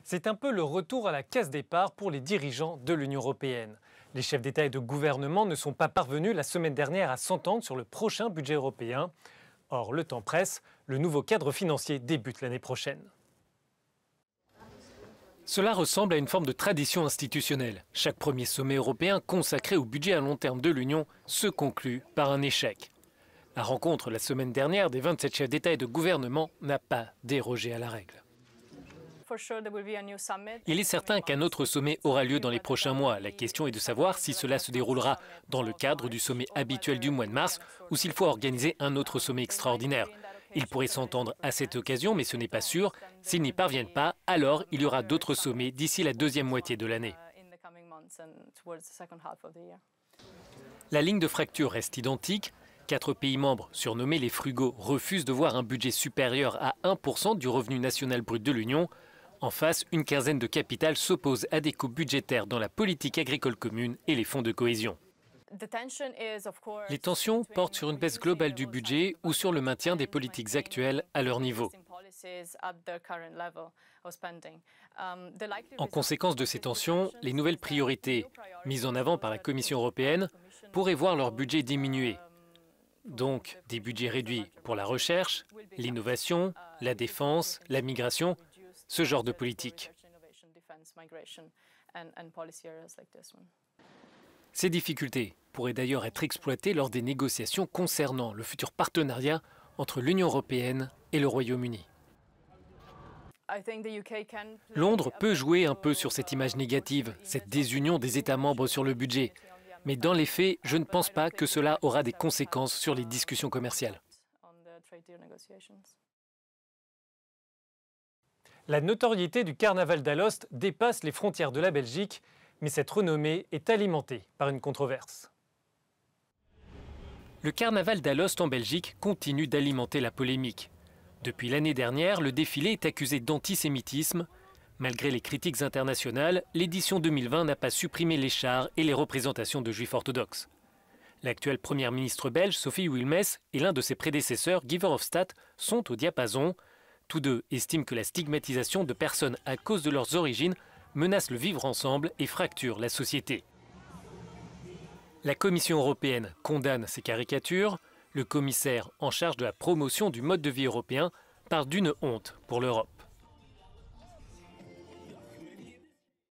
C'est un peu le retour à la case départ pour les dirigeants de l'Union européenne. Les chefs d'État et de gouvernement ne sont pas parvenus la semaine dernière à s'entendre sur le prochain budget européen. Or, le temps presse, le nouveau cadre financier débute l'année prochaine. Cela ressemble à une forme de tradition institutionnelle. Chaque premier sommet européen consacré au budget à long terme de l'Union se conclut par un échec. La rencontre la semaine dernière des 27 chefs d'État et de gouvernement n'a pas dérogé à la règle. Il est certain qu'un autre sommet aura lieu dans les prochains mois. La question est de savoir si cela se déroulera dans le cadre du sommet habituel du mois de mars ou s'il faut organiser un autre sommet extraordinaire. Ils pourraient s'entendre à cette occasion, mais ce n'est pas sûr. S'ils n'y parviennent pas, alors il y aura d'autres sommets d'ici la deuxième moitié de l'année. La ligne de fracture reste identique. 4 pays membres, surnommés les frugaux, refusent de voir un budget supérieur à 1% du revenu national brut de l'Union. En face, une quinzaine de capitales s'opposent à des coupes budgétaires dans la politique agricole commune et les fonds de cohésion. Les tensions portent sur une baisse globale du budget ou sur le maintien des politiques actuelles à leur niveau. En conséquence de ces tensions, les nouvelles priorités mises en avant par la Commission européenne pourraient voir leur budget diminuer. Donc, des budgets réduits pour la recherche, l'innovation, la défense, la migration, ce genre de politique. Ces difficultés pourraient d'ailleurs être exploitées lors des négociations concernant le futur partenariat entre l'Union européenne et le Royaume-Uni. Londres peut jouer un peu sur cette image négative, cette désunion des États membres sur le budget. Mais dans les faits, je ne pense pas que cela aura des conséquences sur les discussions commerciales. La notoriété du carnaval d'Alost dépasse les frontières de la Belgique, mais cette renommée est alimentée par une controverse. Le carnaval d'Alost en Belgique continue d'alimenter la polémique. Depuis l'année dernière, le défilé est accusé d'antisémitisme. Malgré les critiques internationales, l'édition 2020 n'a pas supprimé les chars et les représentations de juifs orthodoxes. L'actuelle première ministre belge, Sophie Wilmès, et l'un de ses prédécesseurs, Guy Verhofstadt, sont au diapason. Tous deux estiment que la stigmatisation de personnes à cause de leurs origines menace le vivre ensemble et fracture la société. La Commission européenne condamne ces caricatures. Le commissaire en charge de la promotion du mode de vie européen parle d'une honte pour l'Europe.